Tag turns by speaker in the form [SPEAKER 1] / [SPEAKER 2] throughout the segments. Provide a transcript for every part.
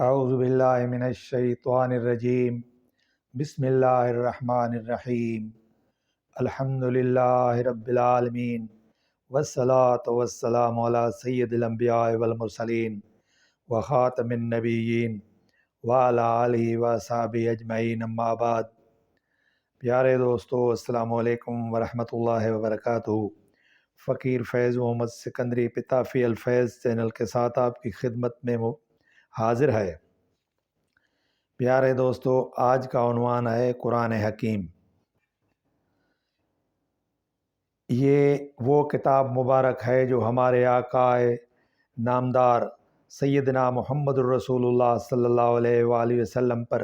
[SPEAKER 1] اعوذ باللہ من الشیطان الرجیم بسم اللہ الرحمن الرحیم الحمد للہ رب العالمین والصلاة والسلام علی سید الانبیاء والمرسلین وخاتم النبیین وعلی آلہ وصحبہ اجمعین اما بعد۔ پیارے دوستو، السلام علیکم ورحمۃ اللہ وبرکاتہ۔ فقیر فیض محمد سکندری پتا فی الفیض چینل کے ساتھ آپ کی خدمت میں حاضر ہے۔ پیارے دوستو، آج کا عنوان ہے قرآن حکیم۔ یہ وہ کتاب مبارک ہے جو ہمارے آقا نامدار سیدنا محمد الرسول اللہ صلی اللہ علیہ وآلہ وسلم پر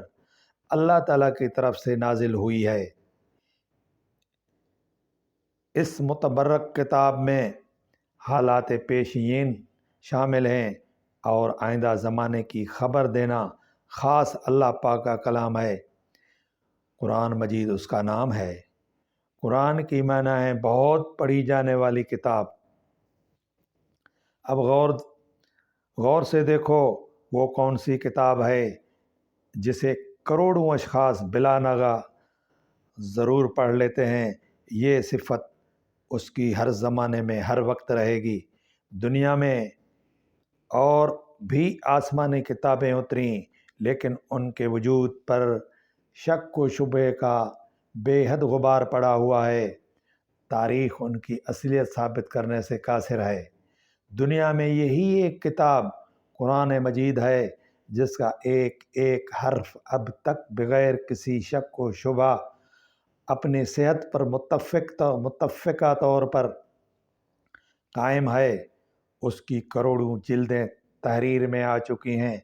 [SPEAKER 1] اللہ تعالیٰ کی طرف سے نازل ہوئی ہے۔ اس متبرک کتاب میں حالات پیشین شامل ہیں اور آئندہ زمانے کی خبر دینا خاص اللہ پاک کا کلام ہے۔ قرآن مجید اس کا نام ہے۔ قرآن کی معنی ہے بہت پڑھی جانے والی کتاب۔ اب غور سے دیکھو وہ کون سی کتاب ہے جسے کروڑوں اشخاص بلا ناغہ ضرور پڑھ لیتے ہیں۔ یہ صفت اس کی ہر زمانے میں ہر وقت رہے گی۔ دنیا میں اور بھی آسمانی کتابیں اتریں، لیکن ان کے وجود پر شک و شبہ کا بے حد غبار پڑا ہوا ہے۔ تاریخ ان کی اصلیت ثابت کرنے سے قاصر ہے۔ دنیا میں یہی ایک کتاب قرآن مجید ہے جس کا ایک ایک حرف اب تک بغیر کسی شک و شبہ اپنی صحت پر متفقہ طور پر قائم ہے۔ اس کی کروڑوں جلدیں تحریر میں آ چکی ہیں۔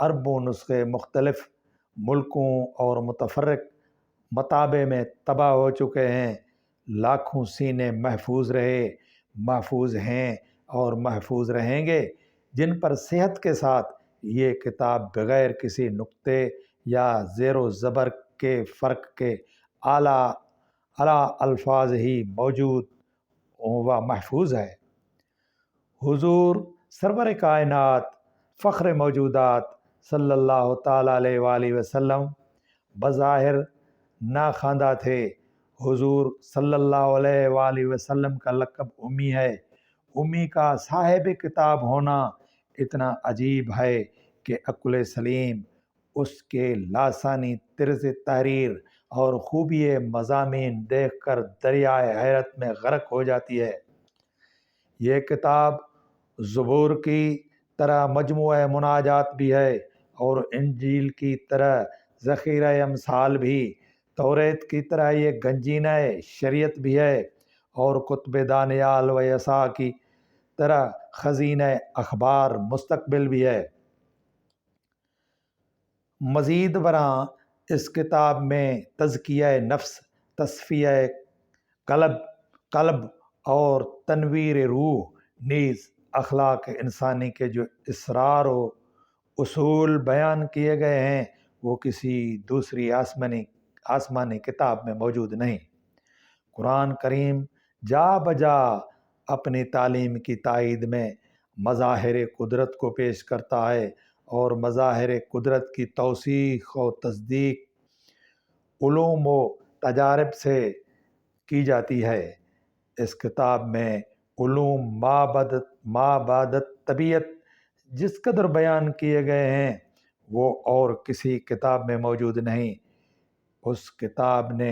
[SPEAKER 1] اربوں نسخے مختلف ملکوں اور متفرق مطابع میں طبع ہو چکے ہیں۔ لاکھوں سینے محفوظ رہے، محفوظ ہیں اور محفوظ رہیں گے جن پر صحت کے ساتھ یہ کتاب بغیر کسی نقطے یا زیر و زبر کے فرق کے اعلیٰ الفاظ ہی موجود و محفوظ ہے۔ حضور سرور کائنات فخر موجودات صلی اللہ تعالیٰ علیہ وآلہ وسلم بظاہر ناخواندہ تھے۔ حضور صلی اللہ علیہ وآلہ وسلم کا لقب امی ہے۔ امی کا صاحب کتاب ہونا اتنا عجیب ہے کہ عقل سلیم اس کے لاسانی طرز تحریر اور خوبی مضامین دیکھ کر دریائے حیرت میں غرق ہو جاتی ہے۔ یہ کتاب زبور کی طرح مجموعہ مناجات بھی ہے اور انجیل کی طرح ذخیرہ امثال بھی، توریت کی طرح یہ گنجینہ شریعت بھی ہے اور کتب دانیال و یسع کی طرح خزینہ اخبار مستقبل بھی ہے۔ مزید برآں اس کتاب میں تزکیہ نفس، تصفیہ قلب اور تنویر روح نیز اخلاق انسانی کے جو اسرار و اصول بیان کیے گئے ہیں وہ کسی دوسری آسمانی کتاب میں موجود نہیں۔ قرآن کریم جا بجا اپنی تعلیم کی تائید میں مظاہر قدرت کو پیش کرتا ہے اور مظاہر قدرت کی توثیق و تصدیق علوم و تجارب سے کی جاتی ہے۔ اس کتاب میں علوم ما بعد طبیعت جس قدر بیان کیے گئے ہیں وہ اور کسی کتاب میں موجود نہیں۔ اس کتاب نے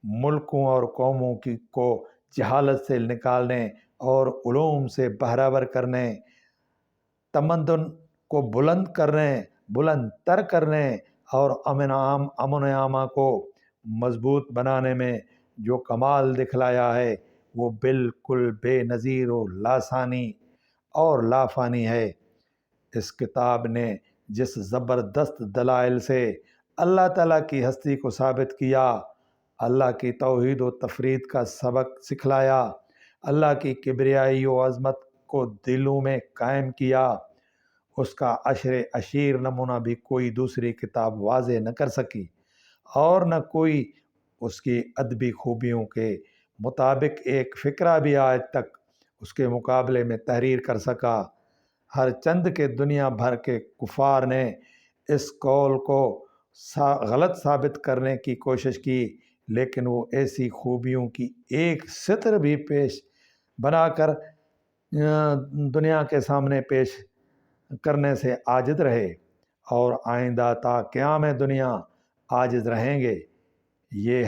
[SPEAKER 1] ملکوں اور قوموں کو جہالت سے نکالنے اور علوم سے بہرہور کرنے، تمدن کو بلند تر کرنے اور امن عامہ کو مضبوط بنانے میں جو کمال دکھلایا ہے وہ بالکل بے نظیر و لاسانی اور لافانی ہے۔ اس کتاب نے جس زبردست دلائل سے اللہ تعالیٰ کی ہستی کو ثابت کیا، اللہ کی توحید و تفرید کا سبق سکھلایا، اللہ کی کبریائی و عظمت کو دلوں میں قائم کیا، اس کا اشیر نمونہ بھی کوئی دوسری کتاب واضح نہ کر سکی اور نہ کوئی اس کی ادبی خوبیوں کے مطابق ایک فقرہ بھی آج تک اس کے مقابلے میں تحریر کر سکا۔ ہر چند کے دنیا بھر کے کفار نے اس قول کو غلط ثابت کرنے کی کوشش کی، لیکن وہ ایسی خوبیوں کی ایک سطر بھی پیش بنا کر دنیا کے سامنے پیش کرنے سے عاجز رہے، اور آئندہ تا قیام دنیا عاجز رہیں گے۔ یہ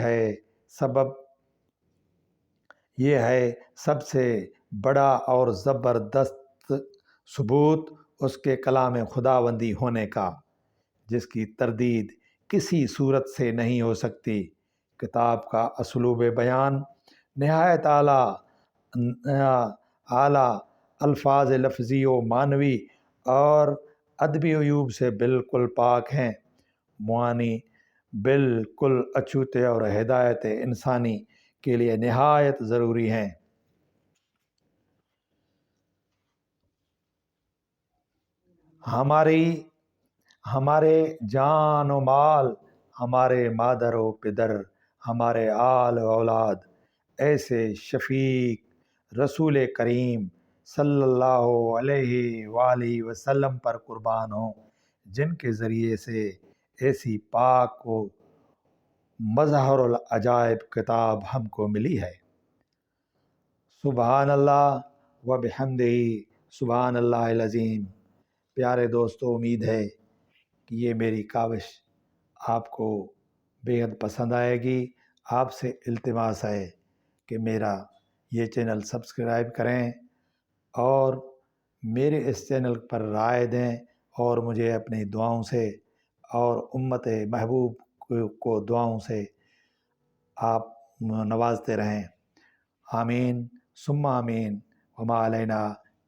[SPEAKER 1] ہے سب سے بڑا اور زبردست ثبوت اس کے کلام خداوندی ہونے کا، جس کی تردید کسی صورت سے نہیں ہو سکتی۔ کتاب کا اسلوب بیان نہایت اعلیٰ الفاظ لفظی و معنوی اور ادبی عیوب سے بالکل پاک ہیں، معانی بالکل اچھوتے اور ہدایت انسانی کے لیے نہایت ضروری ہیں۔ ہمارے جان و مال، ہمارے مادر و پدر، ہمارے آل و اولاد ایسے شفیق رسول کریم صلی اللہ علیہ وآلہ وسلم پر قربان ہوں، جن کے ذریعے سے ایسی پاک و مظہر العجائب کتاب ہم کو ملی ہے۔ سبحان اللہ و بحمدہ، سبحان اللہ العظیم۔ پیارے دوستو، امید ہے کہ یہ میری کاوش آپ کو بے حد پسند آئے گی۔ آپ سے التماس ہے کہ میرا یہ چینل سبسکرائب کریں اور میرے اس چینل پر رائے دیں، اور مجھے اپنی دعاؤں سے اور امت محبوب کو دعاؤں سے آپ نوازتے رہیں۔ آمین ثم آمین، وما علینا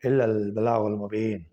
[SPEAKER 1] الا البلاغ المبین۔